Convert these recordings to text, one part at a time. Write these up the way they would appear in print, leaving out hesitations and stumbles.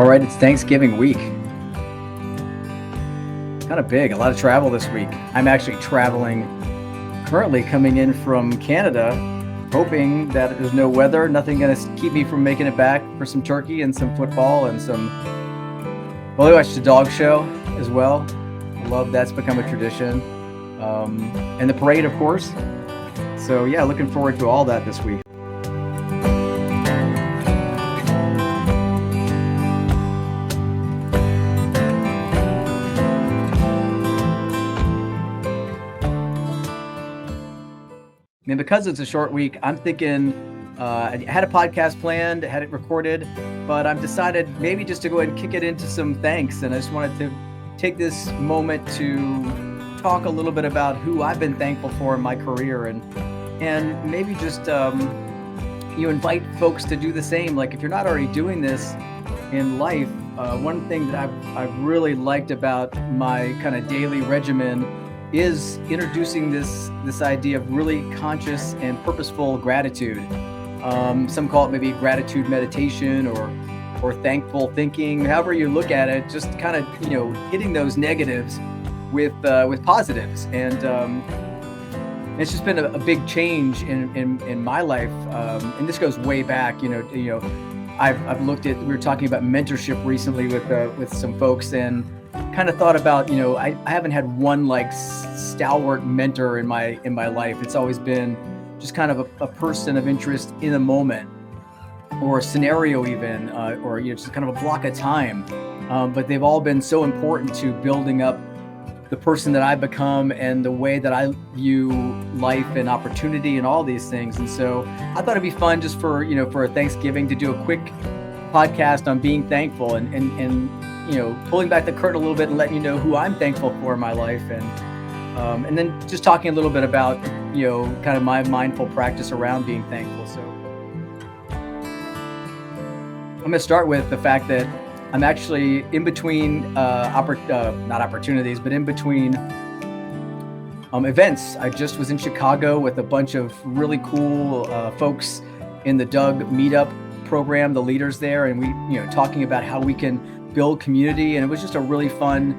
All right, it's Thanksgiving week. Kind of big, a lot of travel this week. I'm actually traveling, currently coming in from Canada, hoping that there's no weather, nothing going to keep me from making it back for some turkey and some football and well, I watched the dog show as well. I love that's become a tradition. And the parade, of course. So yeah, looking forward to all that this week. And because it's a short week, I'm thinking I had a podcast planned, had it recorded, but I've decided maybe just to go ahead and kick it into some thanks. And I just wanted to take this moment to talk a little bit about who I've been thankful for in my career, and maybe just invite folks to do the same. Like if you're not already doing this in life, one thing that I've really liked about my kind of daily regimen is introducing this idea of really conscious and purposeful gratitude. Some call it maybe gratitude meditation or thankful thinking, however you look at it, just kind of, hitting those negatives with positives. And it's just been a big change in my life. And this goes way back, I've looked at, we were talking about mentorship recently with some folks, and kind of thought about, I haven't had one like stalwart mentor in my life. It's always been just kind of a person of interest in a moment, or a scenario even, or just kind of a block of time. But they've all been so important to building up the person that I've become and the way that I view life and opportunity and all these things. And so I thought it'd be fun just for a Thanksgiving to do a quick podcast on being thankful and pulling back the curtain a little bit and letting you know who I'm thankful for in my life, and then just talking a little bit about kind of my mindful practice around being thankful. So I'm going to start with the fact that I'm actually in between not opportunities, but in between events. I just was in Chicago with a bunch of really cool folks in the Doug meetup program, the leaders there, and we talking about how we can build community. And it was just a really fun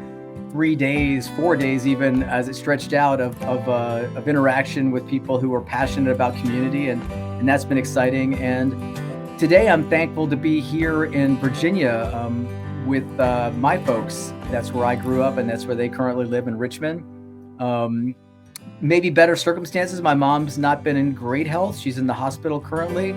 4 days even, as it stretched out of interaction with people who were passionate about community, and that's been exciting. And today I'm thankful to be here in Virginia with my folks. That's where I grew up, and that's where they currently live, in Richmond. Maybe better circumstances. My mom's not been in great health. She's in the hospital currently.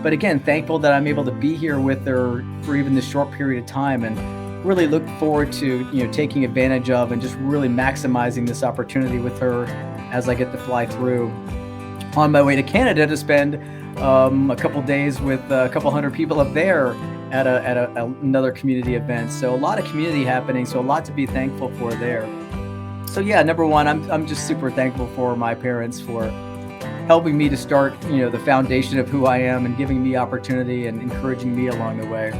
But again, thankful that I'm able to be here with her for even this short period of time, and really look forward to taking advantage of and just really maximizing this opportunity with her as I get to fly through on my way to Canada to spend a couple days with a couple hundred people up there at another community event. So a lot of community happening, so a lot to be thankful for there. So yeah, number one, I'm just super thankful for my parents for helping me to start, the foundation of who I am, and giving me opportunity and encouraging me along the way.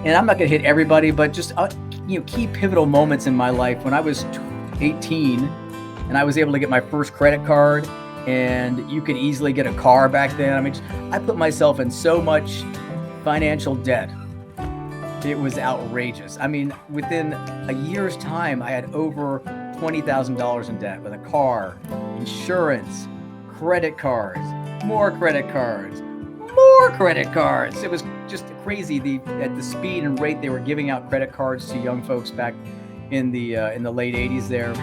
And I'm not going to hit everybody, but just key pivotal moments in my life. When I was 18 and I was able to get my first credit card, and you could easily get a car back then. I mean, I put myself in so much financial debt. It was outrageous. I mean, within a year's time, I had over $20,000 in debt, with a car, insurance, credit cards, more credit cards, more credit cards. It was just crazy at the speed and rate they were giving out credit cards to young folks back in the late 80s there.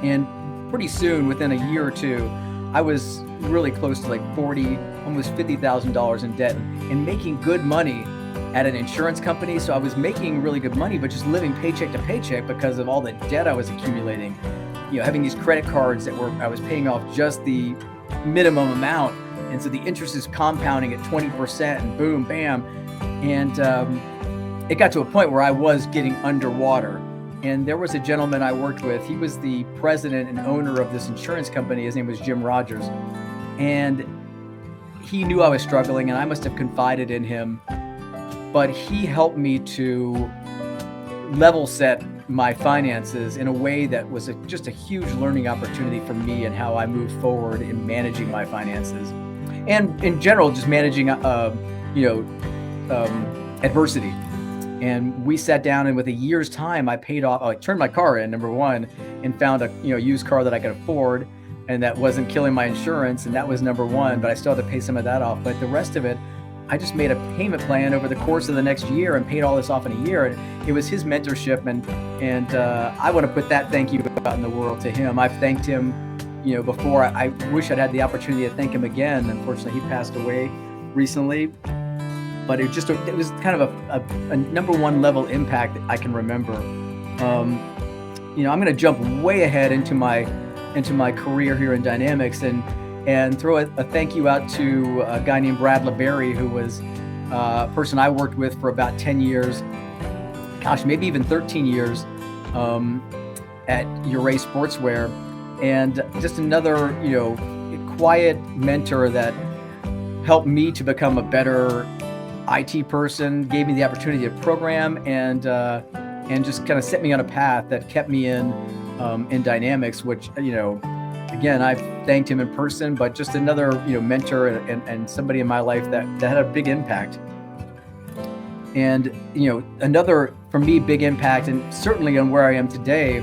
And pretty soon, within a year or two, I was really close to like almost $50,000 in debt, and making good money at an insurance company. So I was making really good money, but just living paycheck to paycheck because of all the debt I was accumulating. Having these credit cards that I was paying off just the minimum amount. And so the interest is compounding at 20%, and boom, bam. And it got to a point where I was getting underwater. And there was a gentleman I worked with. He was the president and owner of this insurance company. His name was Jim Rogers. And he knew I was struggling, and I must have confided in him. But he helped me to level set my finances in a way that was just a huge learning opportunity for me, and how I moved forward in managing my finances. And in general, just managing, adversity. And we sat down, and with a year's time, I turned my car in, number one, and found a used car that I could afford and that wasn't killing my insurance. And that was number one, but I still had to pay some of that off. But the rest of it, I just made a payment plan over the course of the next year and paid all this off in a year. And it was his mentorship. And I want to put that thank you out in the world to him. I've thanked him, before. I wish I'd had the opportunity to thank him again. Unfortunately, he passed away recently. But it was kind of a number one level impact that I can remember. I'm going to jump way ahead into my career here in Dynamics and throw a thank you out to a guy named Brad LeBerry, who was a person I worked with for about 10 years, gosh, maybe even 13 years at Uray Sportswear, and just another quiet mentor that helped me to become a better IT person, gave me the opportunity to program, and just kind of set me on a path that kept me in Dynamics, which again, I've thanked him in person, but just another mentor and somebody in my life that had a big impact. And another, for me, big impact, and certainly on where I am today,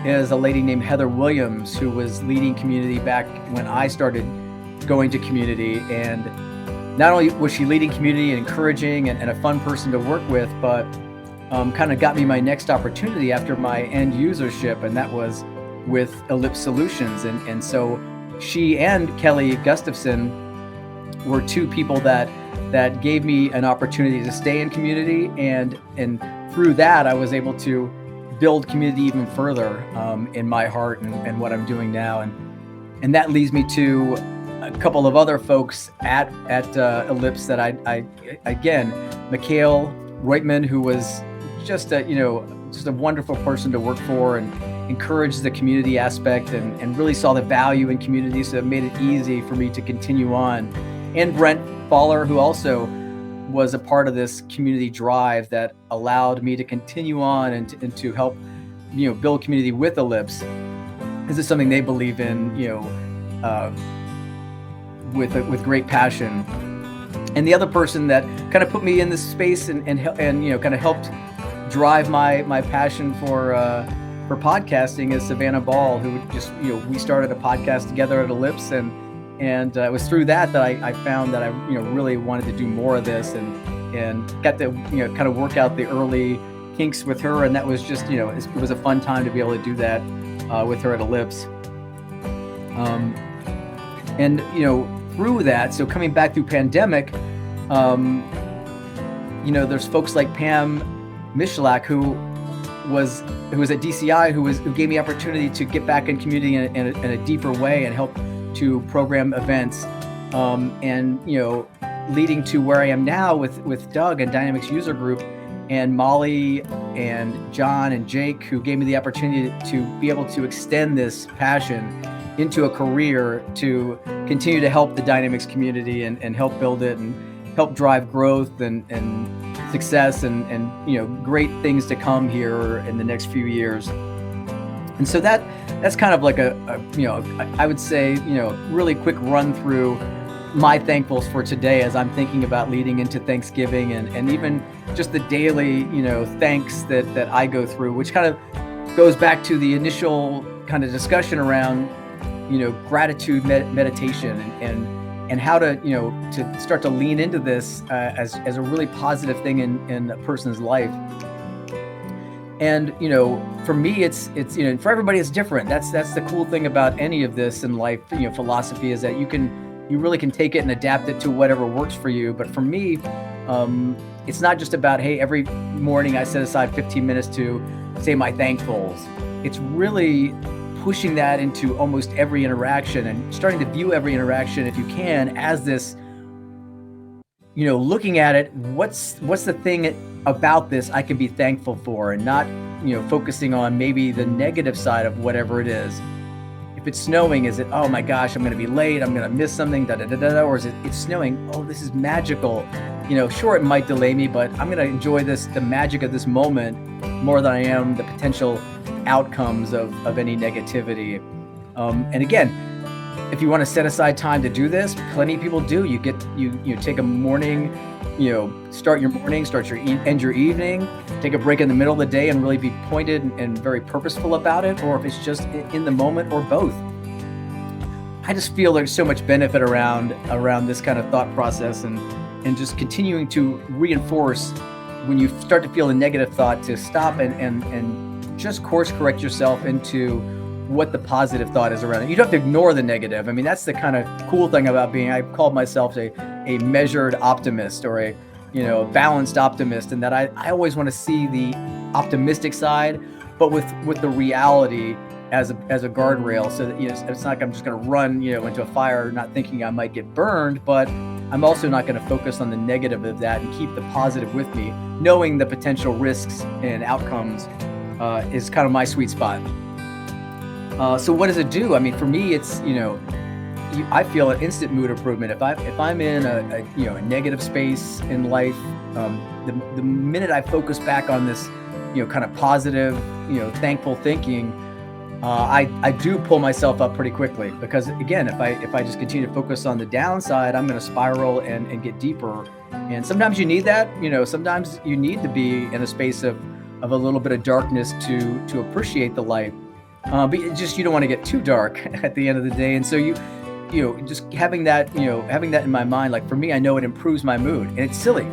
is a lady named Heather Williams, who was leading community back when I started going to community. And not only was she leading community and encouraging and a fun person to work with, but kind of got me my next opportunity after my end usership, and that was with Ellipse Solutions. And so she and Kelly Gustafson were two people that gave me an opportunity to stay in community, and through that I was able to build community even further in my heart and what I'm doing now. And that leads me to a couple of other folks at Ellipse that I again, Mikhail Reutman, who was just a wonderful person to work for and encouraged the community aspect and really saw the value in community, so it made it easy for me to continue on. And Brent Faller, who also was a part of this community drive that allowed me to continue on and to help build community with Ellipse. This is something they believe in with great passion. And the other person that kind of put me in this space and kind of helped drive my passion for podcasting is Savannah Ball, who just we started a podcast together at Ellipse, and it was through that I found that I really wanted to do more of this and got to kind of work out the early kinks with her, and that was just it was a fun time to be able to do that with her at Ellipse. And through that, so coming back through pandemic, there's folks like Pam Michalak, who was at DCI, who gave me opportunity to get back in community in a deeper way and help to program events, and leading to where I am now with Doug and Dynamics User Group, and Molly and John and Jake, who gave me the opportunity to be able to extend this passion into a career to continue to help the Dynamics community and help build it and help drive growth and success and great things to come here in the next few years. And so that's kind of like I would say really quick run through my thankfuls for today as I'm thinking about leading into Thanksgiving and even just the daily thanks that I go through, which kind of goes back to the initial kind of discussion around gratitude meditation and how to start to lean into this as a really positive thing in a person's life. And for me, it's for everybody it's different. That's the cool thing about any of this in life. Philosophy is that you really can take it and adapt it to whatever works for you. But for me, it's not just about, hey, every morning I set aside 15 minutes to say my thankfuls. It's really pushing that into almost every interaction and starting to view every interaction, if you can, as this, looking at it, what's the thing about this I can be thankful for, and not, focusing on maybe the negative side of whatever it is. If it's snowing, is it, oh my gosh, I'm going to be late, I'm going to miss something, or is it's snowing, oh, this is magical. Sure, it might delay me, but I'm going to enjoy the magic of this moment more than I am the potential outcomes of any negativity. And again, if you want to set aside time to do this, plenty of people do. You take a morning, start your morning, end your evening, take a break in the middle of the day and really be pointed and very purposeful about it, or if it's just in the moment, or both. I just feel there's so much benefit around this kind of thought process, and just continuing to reinforce when you start to feel a negative thought to stop and just course correct yourself into what the positive thought is around it. You don't have to ignore the negative. I mean, that's the kind of cool thing about I called myself a measured optimist, or a balanced optimist, and that I always want to see the optimistic side, but with the reality as a guardrail, so that it's not like I'm just going to run into a fire not thinking I might get burned, but I'm also not going to focus on the negative of that and keep the positive with me, knowing the potential risks and outcomes is kind of my sweet spot. So what does it do? I mean, for me, it's I feel an instant mood improvement if I'm in a negative space in life. The minute I focus back on this kind of positive thankful thinking, I do pull myself up pretty quickly, because again, if I just continue to focus on the downside, I'm going to spiral and get deeper. And sometimes you need that. Sometimes you need to be in a space of a little bit of darkness to appreciate the light. But you don't want to get too dark at the end of the day. And so you just having that in my mind, like for me, I know it improves my mood. And it's silly.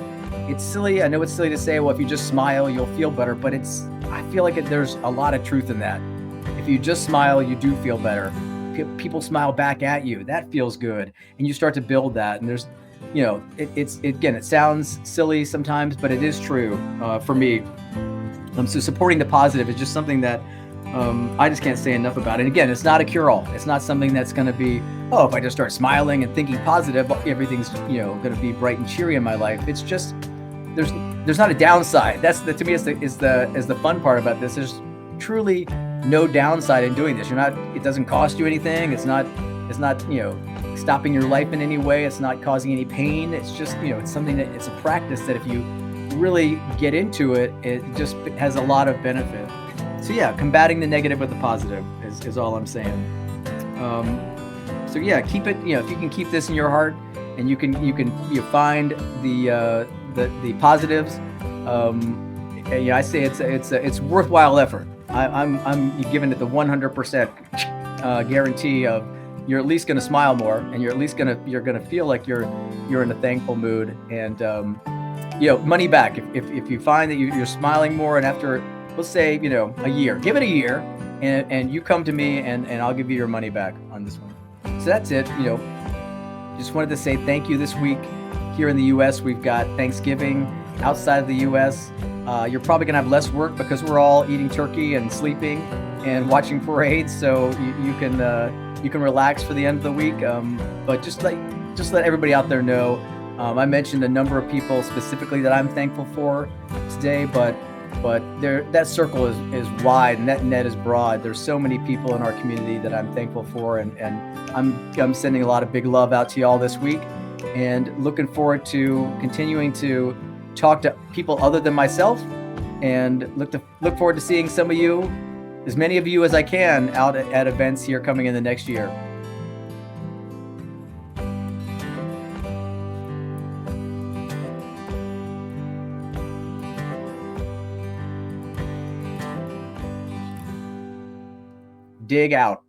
I know it's silly to say, well, if you just smile, you'll feel better. But I feel like there's a lot of truth in that. If you just smile, you do feel better. People smile back at you. That feels good. And you start to build that. And there's, it sounds silly sometimes, but it is true for me. So supporting the positive is just something that I just can't say enough about. And again, it's not a cure-all. It's not something that's going to be, if I just start smiling and thinking positive, everything's going to be bright and cheery in my life. It's just there's not a downside. To me is the fun part about this. There's truly no downside in doing this. It doesn't cost you anything. It's not stopping your life in any way. It's not causing any pain. It's just it's something that it's a practice that if you really get into it, it just has a lot of benefit. So yeah, combating the negative with the positive is all I'm saying. So yeah, keep it. If you can keep this in your heart, and you can find the positives. I say it's worthwhile effort. I'm giving it the 100% guarantee of you're at least going to smile more, and you're going to feel like you're in a thankful mood. And money back if you find that you're smiling more, and after, let's say, a year, give it a year, and you come to me, and I'll give you your money back on this one. So that's it. Just wanted to say thank you this week. Here in the U.S., we've got Thanksgiving. Outside of the U.S., you're probably gonna have less work because we're all eating turkey and sleeping and watching parades. So you can relax for the end of the week. But just let everybody out there know. I mentioned a number of people specifically that I'm thankful for today, but that circle is wide and that net is broad. There's so many people in our community that I'm thankful for, and I'm sending a lot of big love out to y'all this week, and looking forward to continuing to talk to people other than myself, and look forward to seeing some of you, as many of you as I can, out at events here coming in the next year. Dig out.